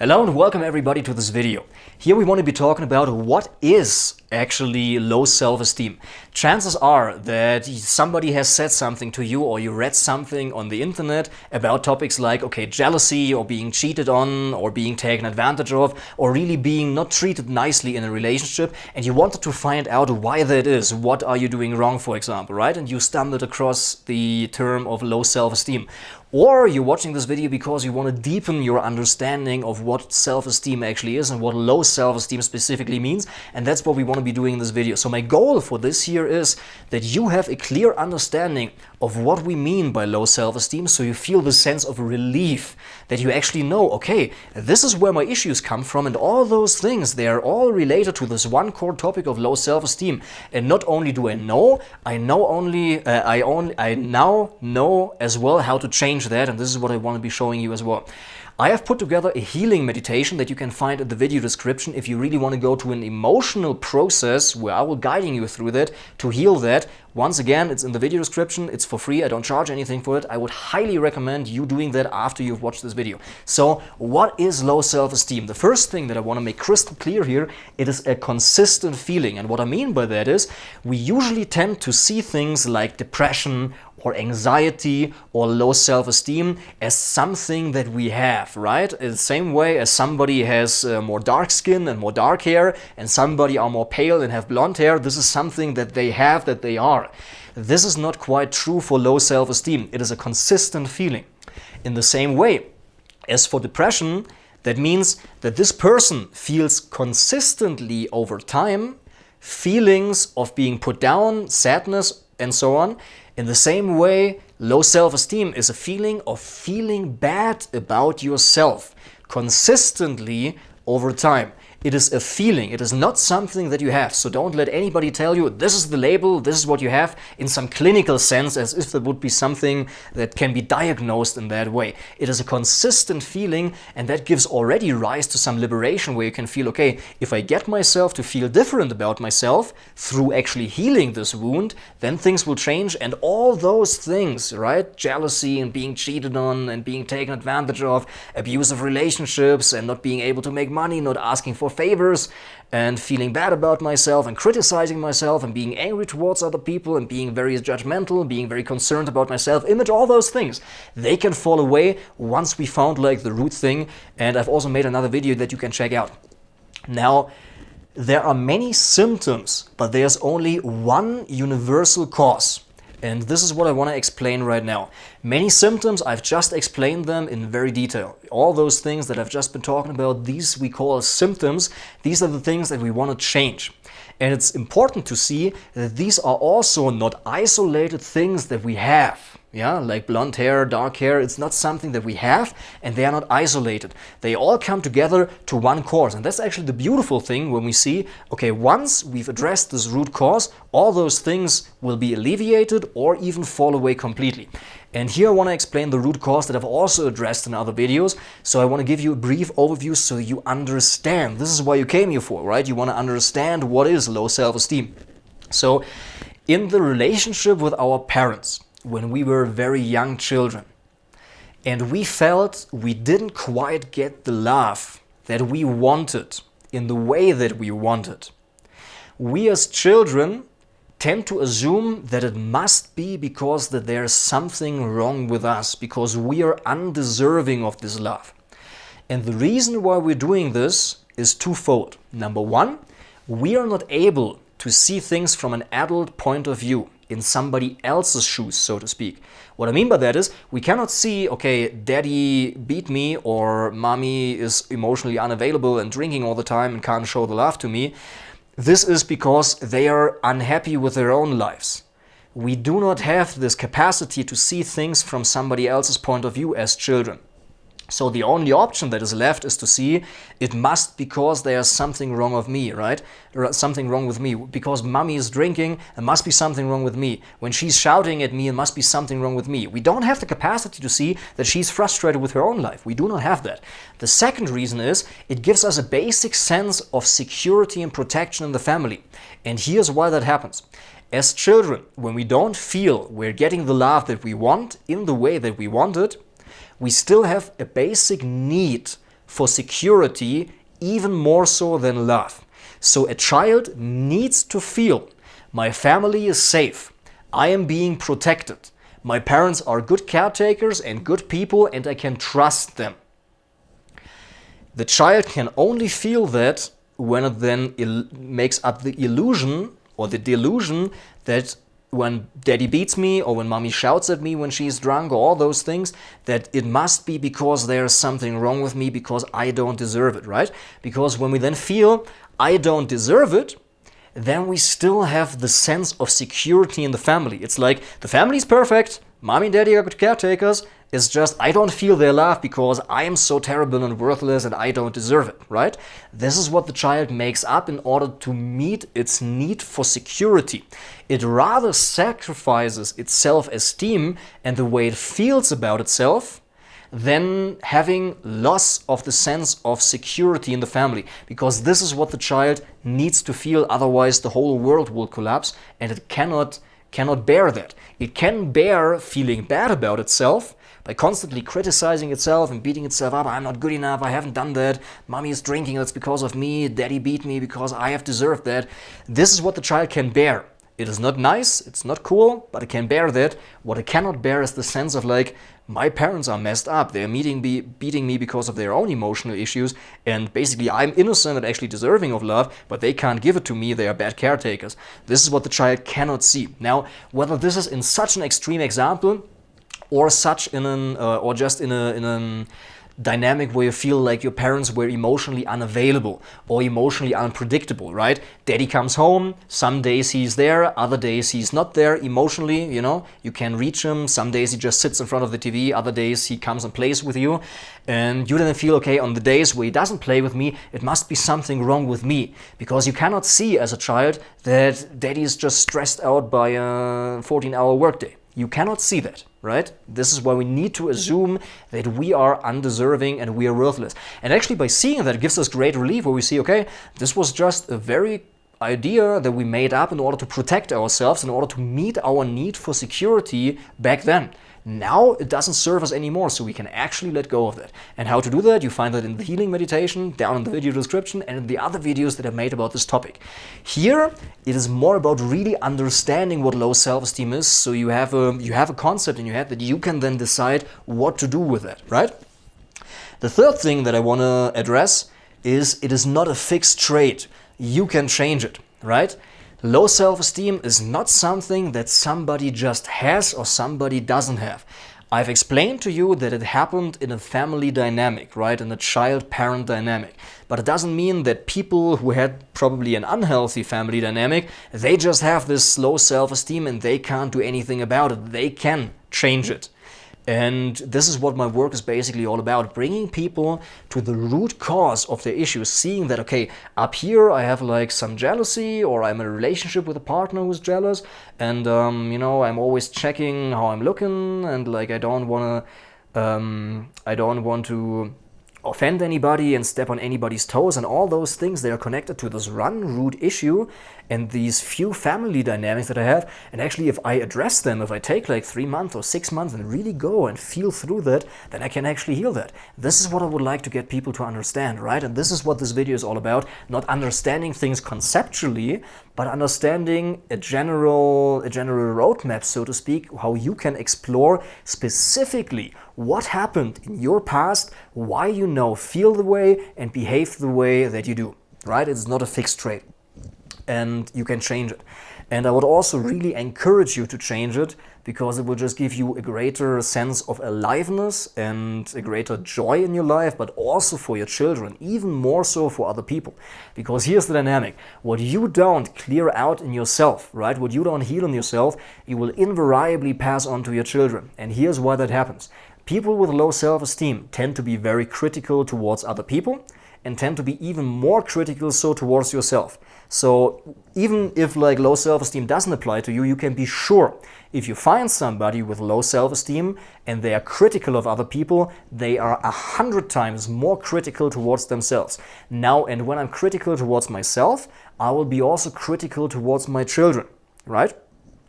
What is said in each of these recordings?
Hello and welcome everybody to this video. Here we want to be talking about what is actually low self-esteem. Chances are that somebody has said something to you or you read something on the internet about topics like jealousy or being cheated on or being taken advantage of or really being not treated nicely in a relationship, and you wanted to find out why that is. What are you doing wrong, for example, right? And you stumbled across the term of low self-esteem. Or you're watching this video because you want to deepen your understanding of what self-esteem actually is and what low self-esteem specifically means, and that's what we want to be doing in this video. So my goal for this here is that you have a clear understanding of what we mean by low self-esteem, so you feel the sense of relief that you actually know, okay, this is where my issues come from, and all those things, they are all related to this one core topic of low self-esteem. And not only do I know, I now know as well how to change that, and this is what I want to be showing you as well. I have put together a healing meditation that you can find in the video description if you really want to go to an emotional process where I will guiding you through that to heal that. Once again, it's in the video description, it's for free, I don't charge anything for it. I would highly recommend you doing that after you've watched this video. So what is low self-esteem? The first thing that I want to make crystal clear here, it is a consistent feeling. And what I mean by that is we usually tend to see things like depression or anxiety or low self-esteem as something that we have, right? In the same way as somebody has more dark skin and more dark hair and somebody are more pale and have blonde hair, this is something that they have, that they are. This is not quite true for low self-esteem. It is a consistent feeling. In the same way as for depression, that means that this person feels consistently over time feelings of being put down, sadness, and so on. In the same way, low self-esteem is a feeling of feeling bad about yourself consistently over time. It is a feeling, it is not something that you have. So don't let anybody tell you this is the label, this is what you have in some clinical sense, as if there would be something that can be diagnosed in that way. It is a consistent feeling, and that gives already rise to some liberation where you can feel, okay, if I get myself to feel different about myself through actually healing this wound, then things will change, and all those things, right? Jealousy and being cheated on and being taken advantage of, abusive relationships and not being able to make money, not asking for favors, and feeling bad about myself and criticizing myself and being angry towards other people and being very judgmental, being very concerned about my self-image, all those things, they can fall away once we found like the root thing. And I've also made another video that you can check out. Now, there are many symptoms, but there's only one universal cause. And this is what I want to explain right now. Many symptoms, I've just explained them in very detail. All those things that I've just been talking about, these we call symptoms. These are the things that we want to change. And it's important to see that these are also not isolated things that we have. Yeah, like blonde hair, dark hair, it's not something that we have, and they are not isolated. They all come together to one cause. And that's actually the beautiful thing when we see, okay, once we've addressed this root cause, all those things will be alleviated or even fall away completely. And here I want to explain the root cause that I've also addressed in other videos. So I want to give you a brief overview so you understand. This is why you came here for, right? You want to understand what is low self-esteem. So in the relationship with our parents, when we were very young children, and we felt we didn't quite get the love that we wanted in the way that we wanted, we as children tend to assume that it must be because that there's something wrong with us, because we are undeserving of this love. And the reason why we're doing this is twofold. Number one, we are not able to see things from an adult point of view, in somebody else's shoes, so to speak. What I mean by that is we cannot see, okay, daddy beat me or mommy is emotionally unavailable and drinking all the time and can't show the love to me. This is because they are unhappy with their own lives. We do not have this capacity to see things from somebody else's point of view as children. So the only option that is left is to see it must because there's something wrong with me, right? Something wrong with me. Because mommy is drinking, there must be something wrong with me. When she's shouting at me, it must be something wrong with me. We don't have the capacity to see that she's frustrated with her own life. We do not have that. The second reason is it gives us a basic sense of security and protection in the family. And here's why that happens. As children, when we don't feel we're getting the love that we want in the way that we want it, we still have a basic need for security even more so than love. So a child needs to feel, my family is safe, I am being protected, my parents are good caretakers and good people and I can trust them. The child can only feel that when it then makes up the illusion or the delusion that when daddy beats me or when mommy shouts at me when she's drunk or all those things, that it must be because there's something wrong with me because I don't deserve it, right? Because when we then feel I don't deserve it, then we still have the sense of security in the family. It's like the family's perfect, mommy and daddy are good caretakers, it's just I don't feel their love because I am so terrible and worthless and I don't deserve it, right? This is what the child makes up in order to meet its need for security. It rather sacrifices its self-esteem and the way it feels about itself than having loss of the sense of security in the family, because this is what the child needs to feel, otherwise the whole world will collapse and it cannot bear that. It can bear feeling bad about itself by constantly criticizing itself and beating itself up. I'm not good enough, I haven't done that, mommy is drinking, that's because of me, daddy beat me because I have deserved that. This is what the child can bear. It is not nice, it's not cool, but it can bear that. What it cannot bear is the sense of like, my parents are messed up, they're beating me because of their own emotional issues, and basically I'm innocent and actually deserving of love, but they can't give it to me, they are bad caretakers. This is what the child cannot see. Now, whether this is in such an extreme example, or such in an, or just in a dynamic where you feel like your parents were emotionally unavailable or emotionally unpredictable, right? Daddy comes home, some days he's there, other days he's not there emotionally, you know, you can reach him, some days he just sits in front of the TV, other days he comes and plays with you, and you then feel, okay, on the days where he doesn't play with me, it must be something wrong with me, because you cannot see as a child that daddy is just stressed out by a 14-hour workday. You cannot see that, right? This is why we need to assume that we are undeserving and we are worthless. And actually by seeing that, it gives us great relief where we see, okay, this was just a very idea that we made up in order to protect ourselves, in order to meet our need for security back then. Now it doesn't serve us anymore, so we can actually let go of that. And how to do that, you find that in the healing meditation, down in the video description, and in the other videos that I made about this topic. Here, it is more about really understanding what low self-esteem is, so you have a concept in your head that you can then decide what to do with it, right? The third thing that I want to address is it is not a fixed trait. You can change it, right? Low self-esteem is not something that somebody just has or somebody doesn't have. I've explained to you that it happened in a family dynamic, right? In a child-parent dynamic. But it doesn't mean that people who had probably an unhealthy family dynamic, they just have this low self-esteem and they can't do anything about it. They can change it. And this is what my work is basically all about, bringing people to the root cause of their issues, seeing that, okay, up here I have like some jealousy, or I'm in a relationship with a partner who's jealous, and you know, I'm always checking how I'm looking, and like I don't want to offend anybody and step on anybody's toes, and all those things, they are connected to this root issue and these few family dynamics that I have. And actually, if I address them, if I take like 3 months or 6 months and really go and feel through that, then I can actually heal that. This is what I would like to get people to understand, right? And this is what this video is all about, not understanding things conceptually, but understanding a general roadmap, so to speak, how you can explore specifically what happened in your past, why you now feel the way and behave the way that you do, right? It's not a fixed trait, and you can change it. And I would also really encourage you to change it, because it will just give you a greater sense of aliveness and a greater joy in your life, but also for your children, even more so for other people. Because here's the dynamic. What you don't clear out in yourself, right? What you don't heal in yourself, you will invariably pass on to your children. And here's why that happens. People with low self-esteem tend to be very critical towards other people and tend to be even more critical so towards yourself. So even if like low self-esteem doesn't apply to you, you can be sure if you find somebody with low self-esteem and they are critical of other people, they are 100 times more critical towards themselves. Now, and when I'm critical towards myself, I will be also critical towards my children, right?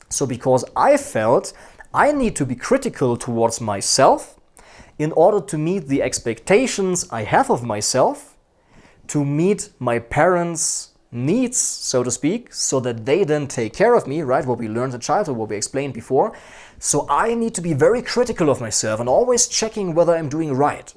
So because I felt I need to be critical towards myself in order to meet the expectations I have of myself, to meet my parents' needs, so to speak, so that they then take care of me, right? What we learned in childhood, what we explained before. So I need to be very critical of myself and always checking whether I'm doing right,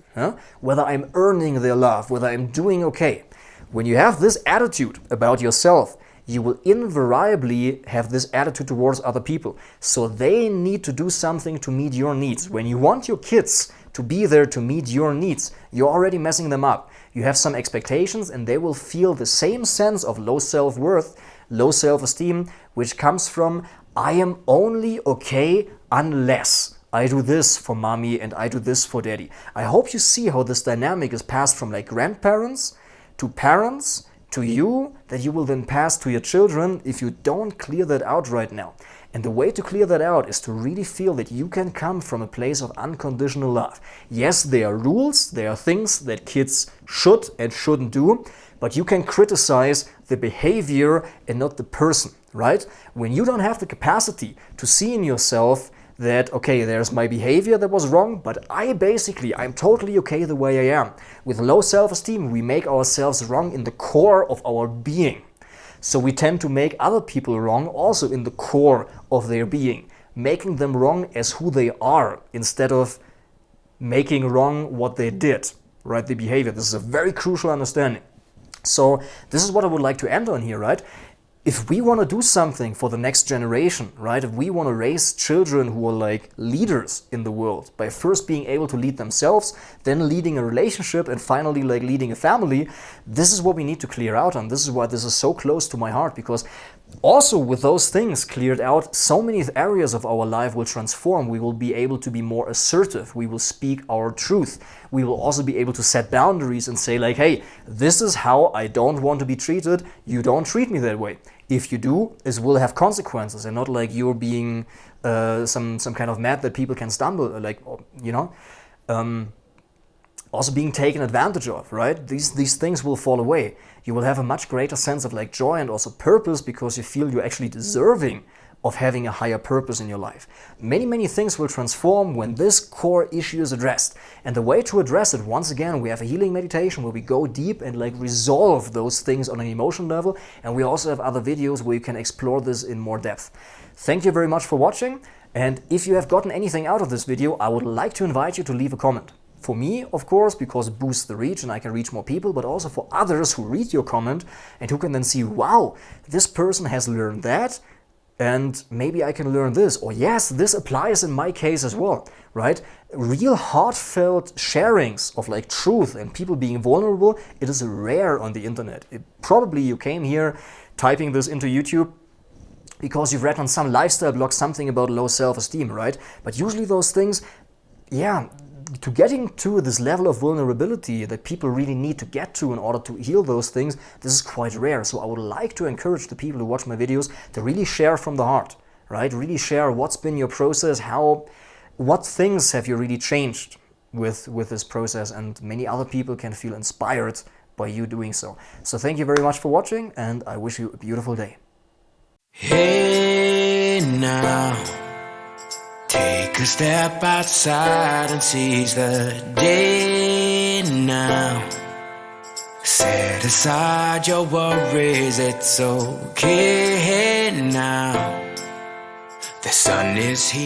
whether I'm earning their love, whether I'm doing okay. When you have this attitude about yourself, you will invariably have this attitude towards other people. So they need to do something to meet your needs. When you want your kids to be there to meet your needs, you're already messing them up. You have some expectations and they will feel the same sense of low self-worth, low self-esteem, which comes from, I am only okay unless I do this for mommy and I do this for daddy. I hope you see how this dynamic is passed from like grandparents to parents to you, that you will then pass to your children if you don't clear that out right now. And the way to clear that out is to really feel that you can come from a place of unconditional love. Yes, there are rules, there are things that kids should and shouldn't do, but you can criticize the behavior and not the person, right? When you don't have the capacity to see in yourself that, okay, there's my behavior that was wrong, but I'm totally okay the way I am. With low self-esteem, we make ourselves wrong in the core of our being. So we tend to make other people wrong also in the core of their being, making them wrong as who they are instead of making wrong what they did, right? The behavior. This is a very crucial understanding. So this is what I would like to end on here, right? If we want to do something for the next generation, right? If we want to raise children who are like leaders in the world by first being able to lead themselves, then leading a relationship, and finally like leading a family, this is what we need to clear out. And this is why this is so close to my heart, because also with those things cleared out, so many areas of our life will transform. We will be able to be more assertive. We will speak our truth. We will also be able to set boundaries and say like, hey, this is how I don't want to be treated. You don't treat me that way. If you do, it will have consequences, and not like you're being some kind of mat that people can stumble, like, you know. Also being taken advantage of, right? These things will fall away. You will have a much greater sense of like joy and also purpose, because you feel you're actually deserving of having a higher purpose in your life. Many things will transform when this core issue is addressed. And the way to address it, once again, we have a healing meditation where we go deep and like resolve those things on an emotional level. And we also have other videos where you can explore this in more depth. Thank you very much for watching. And if you have gotten anything out of this video, I would like to invite you to leave a comment. For me, of course, because it boosts the reach and I can reach more people, but also for others who read your comment and who can then see, wow, this person has learned that, and maybe I can learn this, or yes, this applies in my case as well, right? Real heartfelt sharings of like truth and people being vulnerable, it is rare on the internet. Probably you came here typing this into YouTube because you've read on some lifestyle blog something about low self-esteem, right? But usually those things, yeah, to getting to this level of vulnerability that people really need to get to in order to heal those things, this is quite rare. So I would like to encourage the people who watch my videos to really share from the heart, right? Really share what's been your process, what things have you really changed with this process, and many other people can feel inspired by you doing so. So thank you very much for watching, and I wish you a beautiful day. Hey now, take a step outside and seize the day now. Set aside your worries, it's okay now. The sun is here.